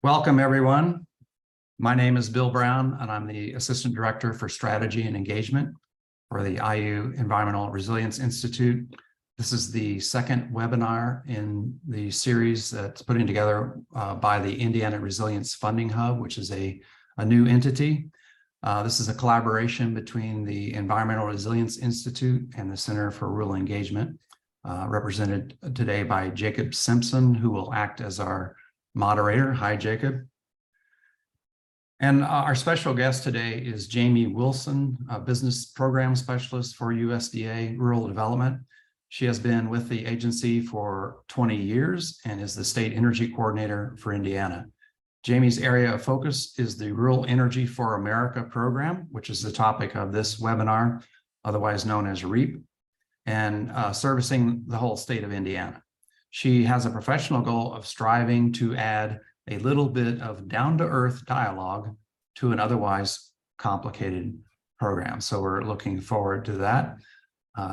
Welcome, everyone. My name is Bill Brown, and I'm the Assistant Director for Strategy and Engagement for the IU Environmental Resilience Institute. This is the second webinar in the series that's putting together by the Indiana Resilience Funding Hub, which is a new entity. This is a collaboration between the Environmental Resilience Institute and the Center for Rural Engagement, represented today by Jacob Simpson, who will act as our moderator. Hi, Jacob. And our special guest today is Jamie Wilson, a business program specialist for USDA-Rural Development. She has been with the agency for 20 years and is the state energy coordinator for Indiana. Jamie's area of focus is the Rural Energy for America program, which is the topic of this webinar, otherwise known as REAP, and servicing the whole state of Indiana. She has a professional goal of striving to add a little bit of down-to-earth dialogue to an otherwise complicated program. So we're looking forward to that.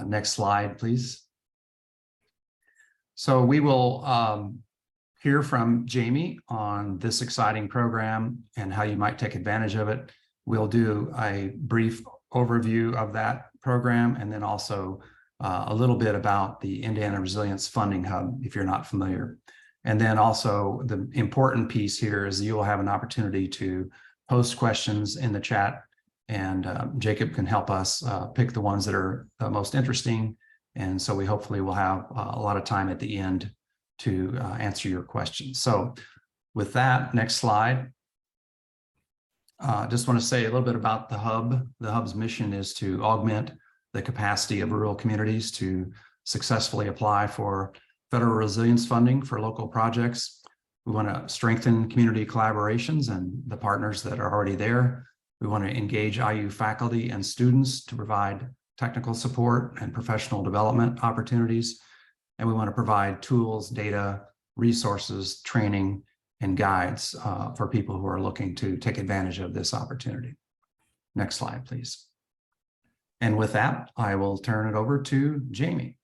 Next slide, please. So we will hear from Jamie on this exciting program and how you might take advantage of it. We'll do a brief overview of that program and then also a little bit about the Indiana Resilience Funding Hub, if you're not familiar. And then also the important piece here is you will have an opportunity to post questions in the chat, and Jacob can help us pick the ones that are the most interesting. And so we hopefully will have a lot of time at the end to answer your questions. So with that, next slide. Just want to say a little bit about the hub. The hub's mission is to augment the capacity of rural communities to successfully apply for federal resilience funding for local projects. We want to strengthen community collaborations and the partners that are already there. We want to engage IU faculty and students to provide technical support and professional development opportunities. And we want to provide tools, data, resources, training, and guides for people who are looking to take advantage of this opportunity. Next slide, please. And with that, I will turn it over to Jamie.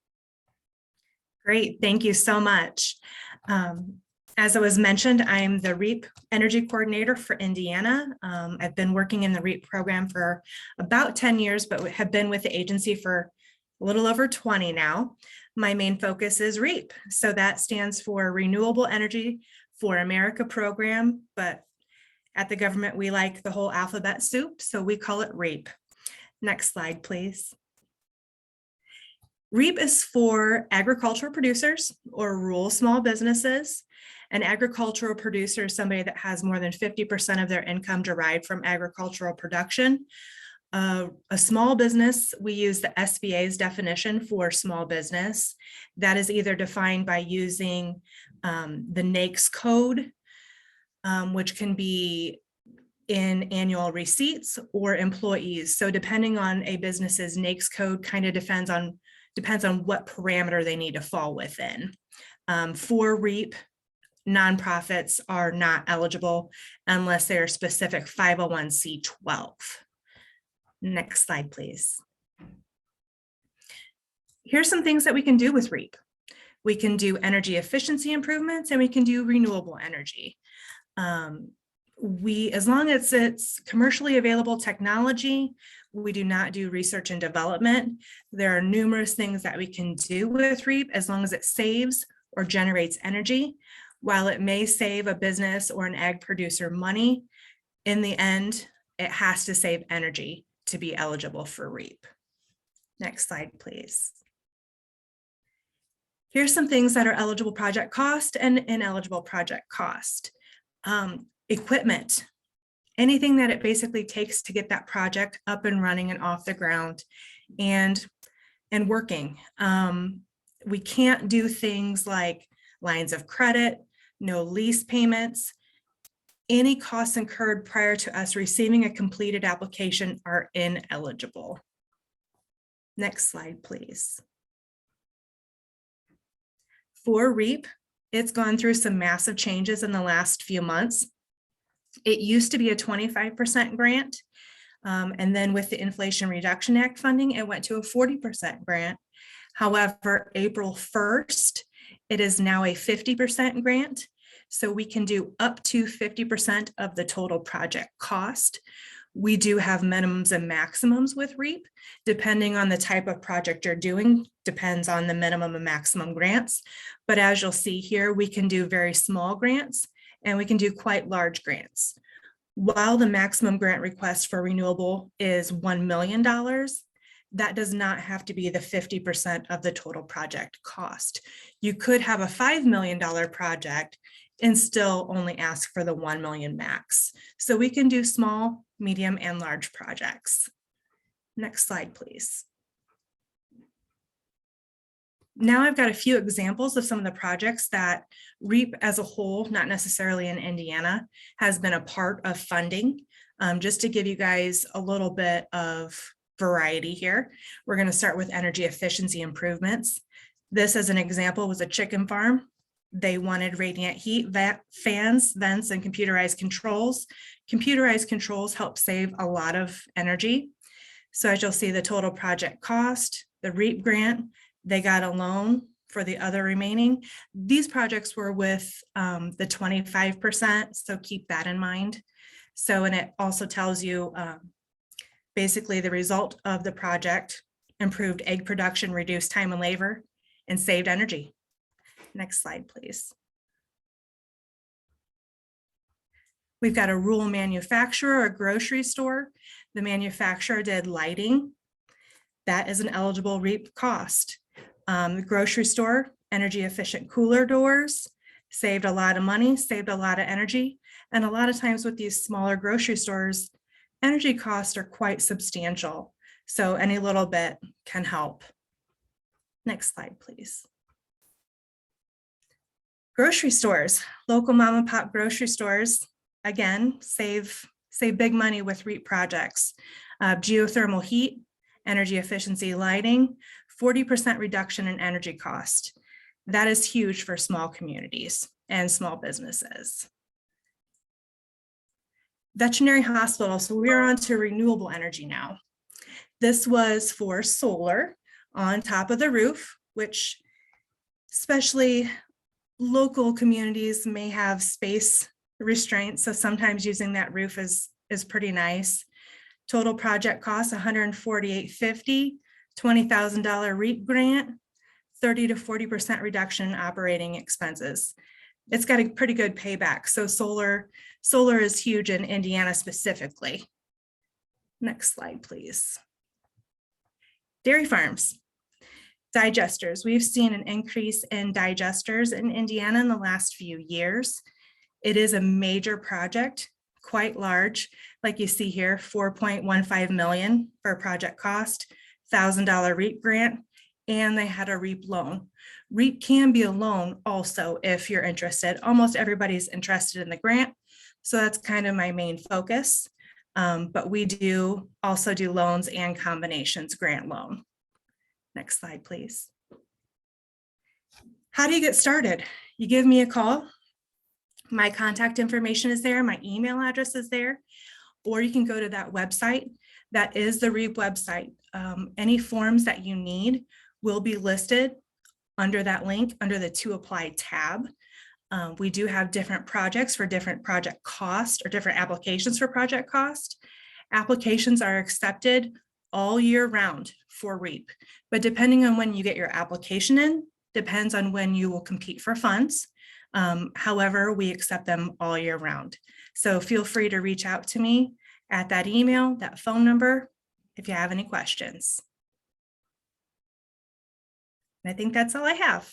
Great, thank you so much. As it was mentioned, I'm the REAP Energy Coordinator for Indiana. I've been working in the REAP program for about 10 years, but have been with the agency for a little over 20 now. My main focus is REAP. So that stands for Renewable Energy for America program, but at the government, we like the whole alphabet soup, so we call it REAP. Next slide, please. REAP is for agricultural producers or rural small businesses. An agricultural producer is somebody that has more than 50% of their income derived from agricultural production. A small business, we use the SBA's definition for small business. That is either defined by using the NAICS code, which can be in annual receipts or employees. So depending on a business's NAICS code kind of depends on what parameter they need to fall within. For REAP, nonprofits are not eligible unless they're specific 501c12. Next slide, please. Here's some things that we can do with REAP. We can do energy efficiency improvements and we can do renewable energy. As long as it's commercially available technology, we do not do research and development. There are numerous things that we can do with REAP as long as it saves or generates energy. While it may save a business or an ag producer money, in the end, it has to save energy to be eligible for REAP. Next slide, please. Here's some things that are eligible project cost and ineligible project cost. Equipment, anything that it basically takes to get that project up and running and off the ground and working. We can't do things like lines of credit, no lease payments. Any costs incurred prior to us receiving a completed application are ineligible. Next slide, please. For REAP, it's gone through some massive changes in the last few months. It used to be a 25% grant, and then with the Inflation Reduction Act funding, it went to a 40% grant. However, April 1st, it is now a 50% grant. So we can do up to 50% of the total project cost. We do have minimums and maximums with REAP, depending on the type of project you're doing, depends on the minimum and maximum grants. But as you'll see here, we can do very small grants and we can do quite large grants. While the maximum grant request for renewable is $1 million, that does not have to be the 50% of the total project cost. You could have a $5 million project and still only ask for the 1 million max. So we can do small, medium, and large projects. Next slide, please. Now I've got a few examples of some of the projects that REAP as a whole, not necessarily in Indiana, has been a part of funding. Just to give you guys a little bit of variety here, we're going to start with energy efficiency improvements. This, as an example, was a chicken farm. They wanted radiant heat, fans, vents, and computerized controls. Computerized controls help save a lot of energy. So as you'll see, the total project cost, the REAP grant, they got a loan for the other remaining. These projects were with the 25%, so keep that in mind. So, and it also tells you basically the result of the project: improved egg production, reduced time and labor, and saved energy. Next slide, please. We've got a rural manufacturer, a grocery store. The manufacturer did lighting. That is an eligible REAP cost. The grocery store, energy efficient cooler doors, saved a lot of money, saved a lot of energy. And a lot of times with these smaller grocery stores, energy costs are quite substantial. So any little bit can help. Next slide, please. Grocery stores, local mom and pop grocery stores, again, save big money with REAP projects. Geothermal heat, energy efficiency lighting, 40% reduction in energy cost. That is huge for small communities and small businesses. Veterinary hospital, so we're on to renewable energy now. This was for solar on top of the roof, which especially local communities may have space restraints, so sometimes using that roof is pretty nice. Total project cost $148.50, $20,000 REAP grant, 30 to 40% reduction in operating expenses. It's got a pretty good payback. So solar is huge in Indiana specifically. Next slide, please. Dairy farms, digesters. We've seen an increase in digesters in Indiana in the last few years. It is a major project, quite large. Like you see here, $4.15 million for project cost, $1,000 REAP grant, and they had a REAP loan. REAP can be a loan also if you're interested. Almost everybody's interested in the grant, so that's kind of my main focus. But we do also do loans and combinations, grant loan. Next slide, please. How do you get started? You give me a call. My contact information is there. My email address is there. Or you can go to that website. That is the REAP website. Any forms that you need will be listed under that link under the To Apply tab. We do have different projects for different project cost or different applications for project cost. Applications are accepted all year round for REAP, but depending on when you get your application in, depends on when you will compete for funds. However, we accept them all year round. So feel free to reach out to me at that email, that phone number, if you have any questions. And I think that's all I have.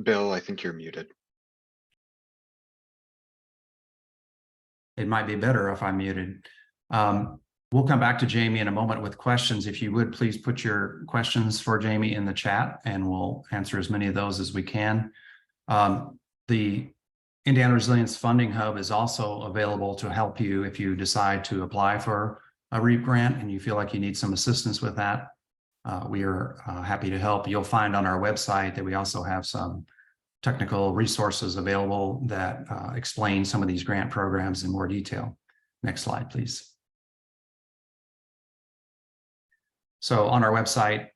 Bill, I think you're muted. It might be better if I'm muted. We'll come back to Jamie in a moment with questions. If you would, please put your questions for Jamie in the chat and we'll answer as many of those as we can. The Indiana Resilience Funding Hub is also available to help you if you decide to apply for a REAP grant and you feel like you need some assistance with that. We are happy to help. You'll find on our website that we also have some technical resources available that explain some of these grant programs in more detail. Next slide, please. So on our website,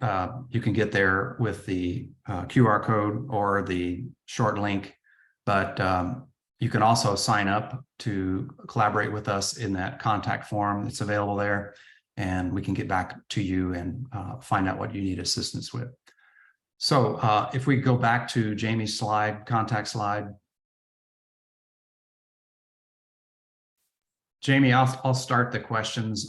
you can get there with the QR code or the short link, but you can also sign up to collaborate with us in that contact form that's available there, and we can get back to you and find out what you need assistance with. So if we go back to Jamie's slide, contact slide. Jamie, I'll start the questions.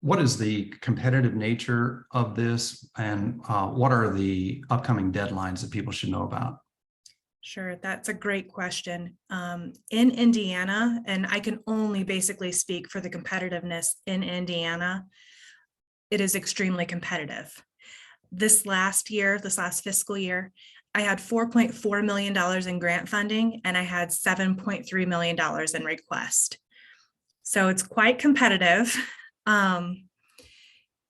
What is the competitive nature of this, and what are the upcoming deadlines that people should know about? Sure, that's a great question. In Indiana, and I can only basically speak for the competitiveness in Indiana, it is extremely competitive. This last fiscal year, I had $4.4 million in grant funding, and I had $7.3 million in request. So it's quite competitive.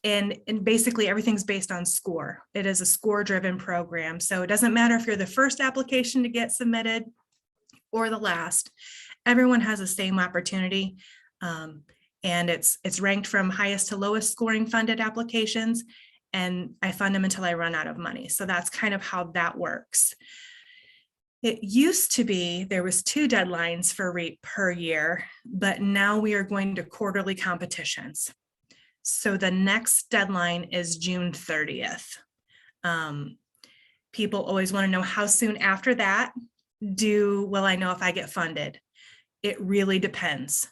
And basically everything's based on score. It is a score-driven program. So it doesn't matter if you're the first application to get submitted or the last. Everyone has the same opportunity. And it's ranked from highest to lowest scoring funded applications. And I fund them until I run out of money. So that's kind of how that works. It used to be there was 2 deadlines for REAP per year, but now we are going to quarterly competitions. So the next deadline is June 30th. People always want to know how soon after that will I know if I get funded? It really depends.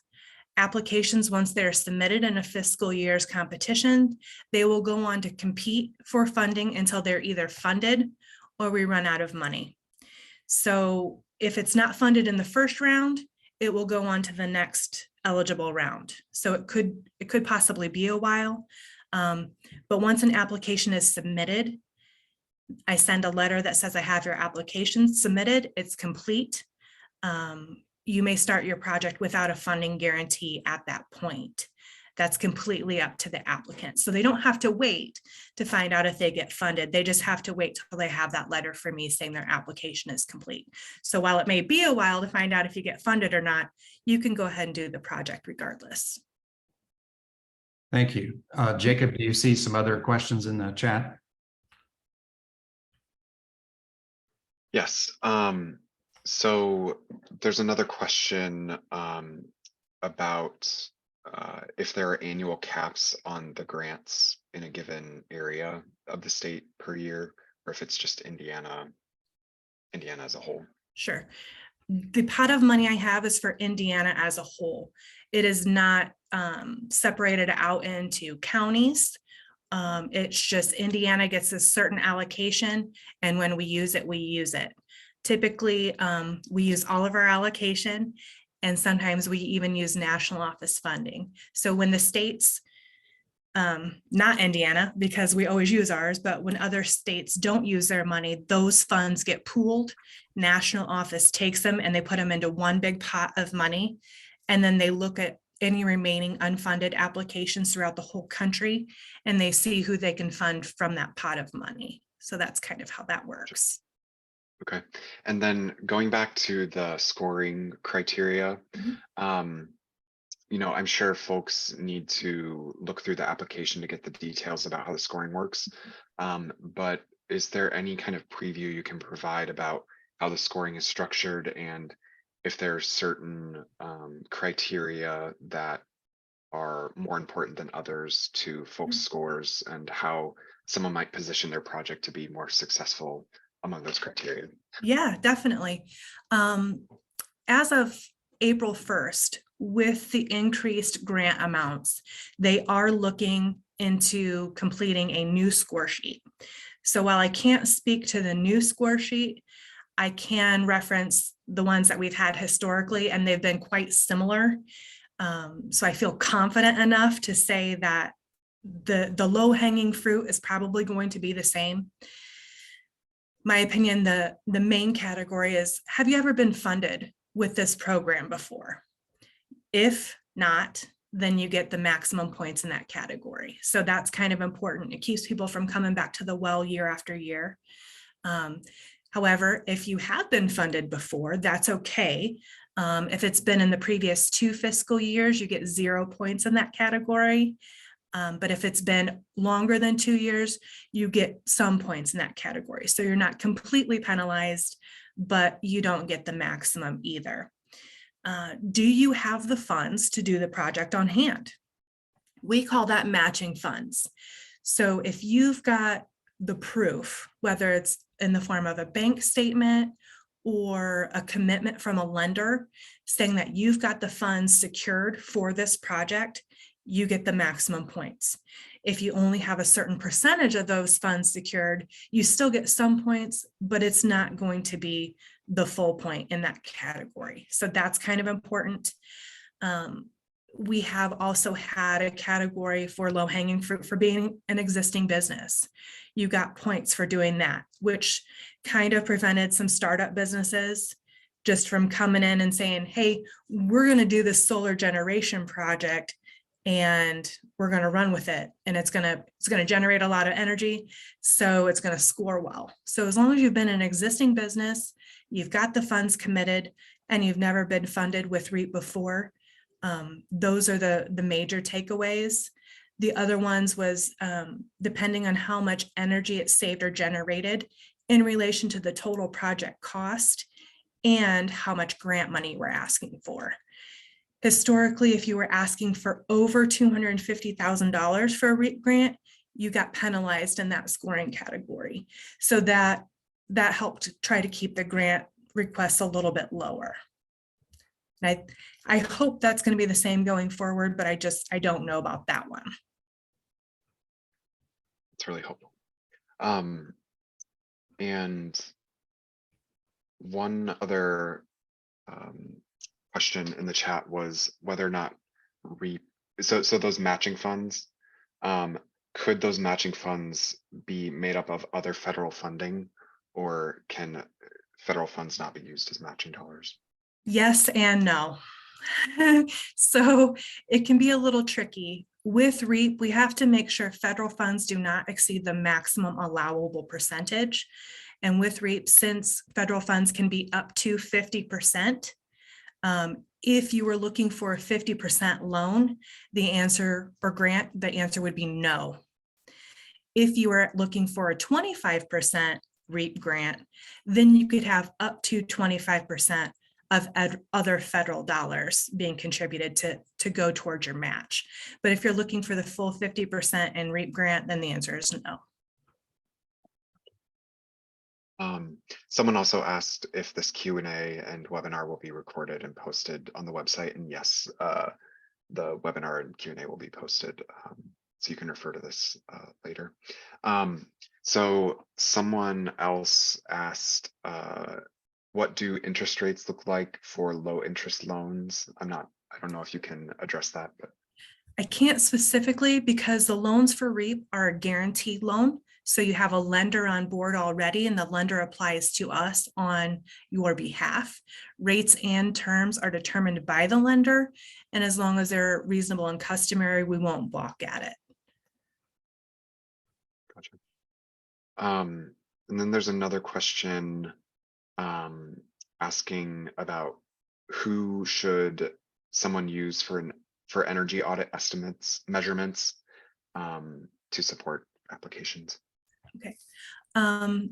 Applications, once they're submitted in a fiscal year's competition, they will go on to compete for funding until they're either funded or we run out of money. So if it's not funded in the first round, it will go on to the next eligible round. So it could possibly be a while. But once an application is submitted, I send a letter that says I have your application submitted, it's complete. You may start your project without a funding guarantee at that point. That's completely up to the applicant. So they don't have to wait to find out if they get funded. They just have to wait till they have that letter from me saying their application is complete. So while it may be a while to find out if you get funded or not, you can go ahead and do the project regardless. Thank you. Jacob, do you see some other questions in the chat? Yes. So there's another question about if there are annual caps on the grants in a given area of the state per year, or if it's just Indiana as a whole. Sure. The pot of money I have is for Indiana as a whole. It is not separated out into counties. It's just Indiana gets a certain allocation, and when we use it, we use it. Typically, we use all of our allocation, and sometimes we even use national office funding. So when the states, not Indiana, because we always use ours, but when other states don't use their money, those funds get pooled. National office takes them and they put them into one big pot of money. And then they look at any remaining unfunded applications throughout the whole country, and they see who they can fund from that pot of money. So that's kind of how that works. Okay. And then going back to the scoring criteria, you know, I'm sure folks need to look through the application to get the details about how the scoring works. But is there any kind of preview you can provide about how the scoring is structured, and if there are certain criteria that are more important than others to folks' scores, and how someone might position their project to be more successful among those criteria? Yeah, definitely. As of April 1st, with the increased grant amounts, they are looking into completing a new score sheet. So while I can't speak to the new score sheet, I can reference the ones that we've had historically, and they've been quite similar. So I feel confident enough to say that the low-hanging fruit is probably going to be the same. My opinion, the main category is, have you ever been funded with this program before? If not, then you get the maximum points in that category. So that's kind of important. It keeps people from coming back to the well year after year. However, if you have been funded before, that's okay. If it's been in the previous 2 fiscal years, you get 0 points in that category. But if it's been longer than 2 years, you get some points in that category. So you're not completely penalized, but you don't get the maximum either. Do you have the funds to do the project on hand? We call that matching funds. So if you've got the proof, whether it's in the form of a bank statement or a commitment from a lender saying that you've got the funds secured for this project, you get the maximum points. If you only have a certain percentage of those funds secured, you still get some points, but it's not going to be the full point in that category. So that's kind of important. We have also had a category for low-hanging fruit for being an existing business. You got points for doing that, which kind of prevented some startup businesses just from coming in and saying, hey, we're going to do this solar generation project and we're going to run with it. And it's going to generate a lot of energy. So it's going to score well. So as long as you've been an existing business, you've got the funds committed, and you've never been funded with REAP before, those are the major takeaways. The other ones was depending on how much energy it saved or generated in relation to the total project cost and how much grant money we're asking for. Historically, if you were asking for over $250,000 for a REAP grant, you got penalized in that scoring category. So that helped try to keep the grant requests a little bit lower. And I hope that's going to be the same going forward, but I don't know about that one. It's really helpful. And one other question in the chat was whether or not so those matching funds, could those matching funds be made up of other federal funding, or can federal funds not be used as matching dollars? Yes and no. So it can be a little tricky. With REAP, we have to make sure federal funds do not exceed the maximum allowable percentage. And with REAP, since federal funds can be up to 50%, if you were looking for a 50% loan, the answer or grant, the answer would be no. If you were looking for a 25% REAP grant, then you could have up to 25% of other federal dollars being contributed to go towards your match. But if you're looking for the full 50% in REAP grant, then the answer is no. Someone also asked if this Q&A and webinar will be recorded and posted on the website, and yes, the webinar and Q&A will be posted, so you can refer to this later. So someone else asked, what do interest rates look like for low interest loans? I don't know if you can address that, but I can't specifically, because the loans for REAP are a guaranteed loan. So you have a lender on board already, and the lender applies to us on your behalf. Rates and terms are determined by the lender, and as long as they're reasonable and customary, we won't balk at it. gotcha. And then there's another question asking about who should someone use for energy audit estimates, measurements to support applications. Okay,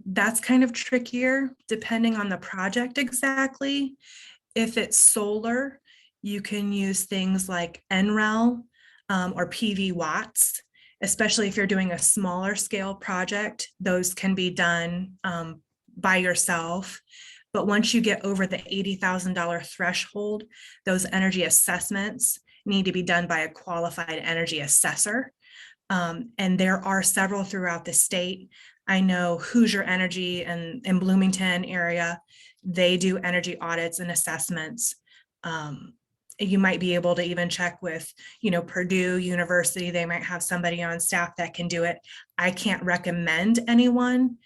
that's kind of trickier depending on the project exactly. If it's solar, you can use things like NREL or PV watts, especially if you're doing a smaller scale project. Those can be done by yourself. But once you get over the $80,000 threshold, those energy assessments need to be done by a qualified energy assessor. And there are several throughout the state. I know Hoosier Energy and in Bloomington area, they do energy audits and assessments. You might be able to even check with, Purdue University. They might have somebody on staff that can do it. I can't recommend anyone,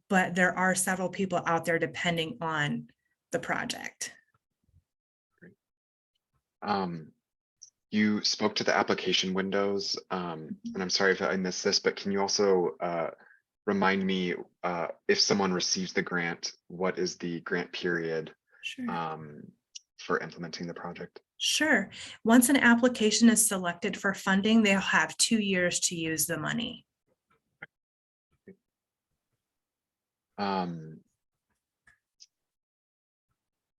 but there are several people out there depending on the project. Great. You spoke to the application windows, and I'm sorry if I missed this, but can you also remind me if someone receives the grant, what is the grant period Sure. for implementing the project? Sure. Once an application is selected for funding, they'll have 2 years to use the money. Um,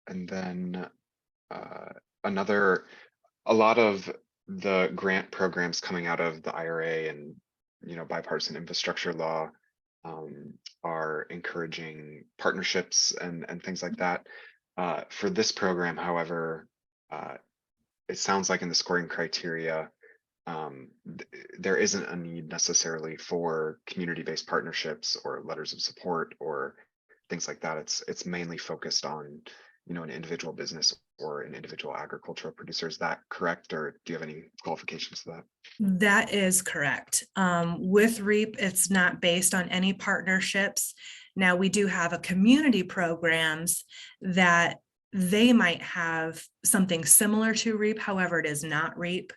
and then a lot of the grant programs coming out of the IRA and, bipartisan infrastructure law are encouraging partnerships and things like that. For this program, however, it sounds like in the scoring criteria, there isn't a need necessarily for community-based partnerships or letters of support or things like that. It's mainly focused on, an individual business or an individual agricultural producer. Is that correct, or do you have any qualifications to that? That is correct. With REAP, it's not based on any partnerships. Now, we do have a community programs that they might have something similar to REAP, however, it is not REAP.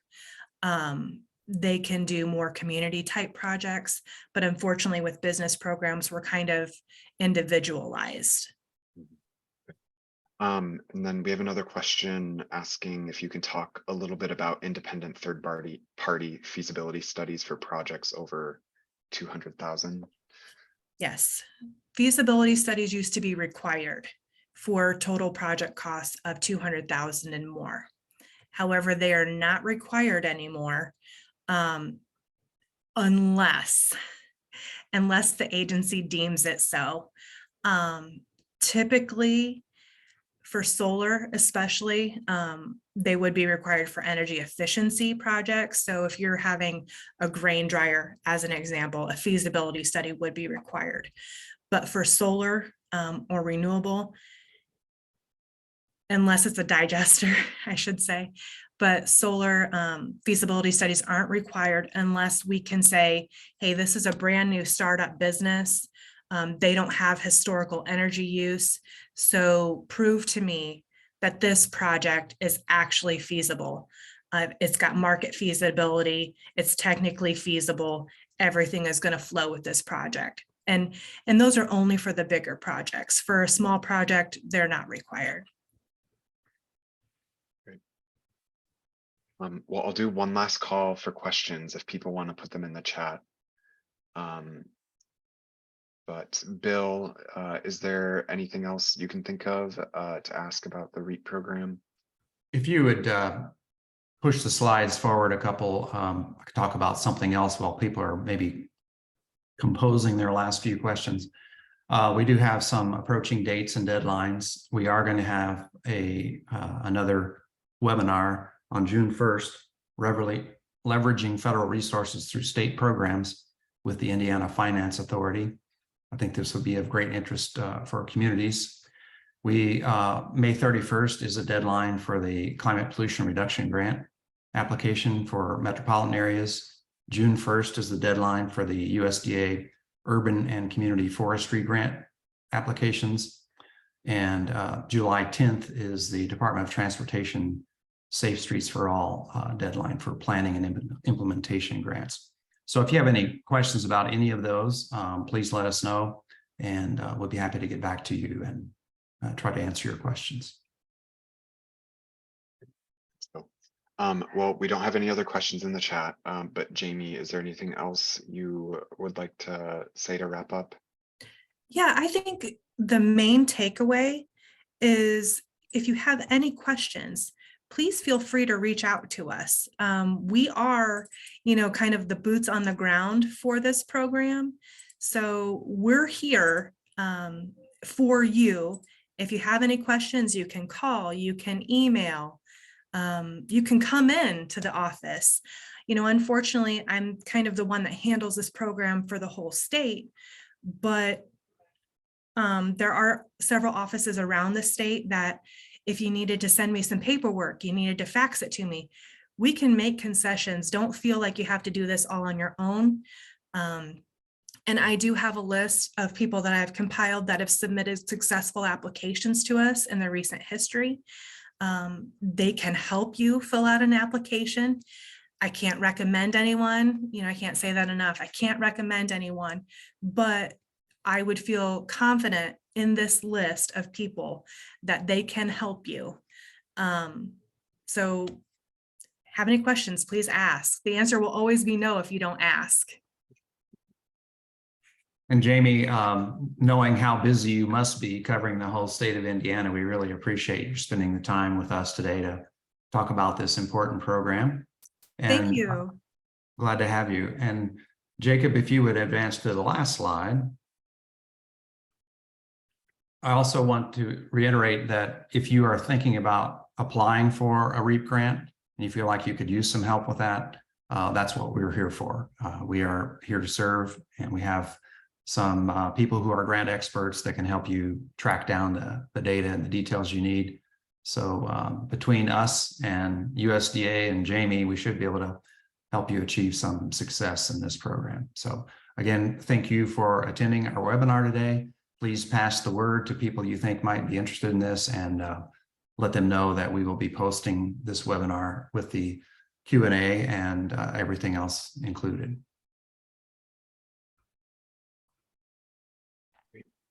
They can do more community type projects, but unfortunately with business programs, we're kind of individualized. And then we have another question asking if you can talk a little bit about independent third party feasibility studies for projects over 200,000. Yes, feasibility studies used to be required for total project costs of 200,000 and more. However, they are not required anymore unless the agency deems it so. Typically, for solar especially, they would be required for energy efficiency projects. So if you're having a grain dryer, as an example, a feasibility study would be required. But for solar or renewable, unless it's a digester, I should say, but solar feasibility studies aren't required unless we can say, hey, this is a brand new startup business. They don't have historical energy use. So prove to me that this project is actually feasible. It's got market feasibility. It's technically feasible. Everything is going to flow with this project. And those are only for the bigger projects. For a small project, they're not required. Well, I'll do one last call for questions if people want to put them in the chat. But Bill, is there anything else you can think of to ask about the REAP program? If you would push the slides forward a couple, I could talk about something else while people are maybe composing their last few questions. We do have some approaching dates and deadlines. We are going to have another webinar on June 1st, leveraging federal resources through state programs with the Indiana Finance Authority. I think this would be of great interest for communities. May 31st is a deadline for the Climate Pollution Reduction Grant application for metropolitan areas. June 1st is the deadline for the USDA Urban and Community Forestry Grant applications. And July 10th is the Department of Transportation Safe Streets for All deadline for planning and implementation grants. So if you have any questions about any of those, please let us know, and we'll be happy to get back to you and try to answer your questions. Well, we don't have any other questions in the chat, but Jamie, is there anything else you would like to say to wrap up? Yeah, I think the main takeaway is if you have any questions, please feel free to reach out to us. We are, kind of the boots on the ground for this program. So we're here for you. If you have any questions, you can call, you can email, you can come in to the office. Unfortunately, I'm kind of the one that handles this program for the whole state, but there are several offices around the state that if you needed to send me some paperwork, you needed to fax it to me, we can make concessions. Don't feel like you have to do this all on your own. And I do have a list of people that I've compiled that have submitted successful applications to us in the recent history. They can help you fill out an application. I can't recommend anyone, I can't say that enough. I can't recommend anyone, but I would feel confident in this list of people that they can help you. So have any questions, please ask. The answer will always be no if you don't ask. And Jamie, knowing how busy you must be covering the whole state of Indiana, we really appreciate you spending the time with us today to talk about this important program. Thank And you. glad to have you. And Jacob, if you would advance to the last slide. I also want to reiterate that if you are thinking about applying for a REAP grant and you feel like you could use some help with that, that's what we're here for. We are here to serve, and we have some people who are grant experts that can help you track down the data and the details you need. So between us and USDA and Jamie, we should be able to help you achieve some success in this program. So again, thank you for attending our webinar today. Please pass the word to people you think might be interested in this, and let them know that we will be posting this webinar with the Q&A and everything else included.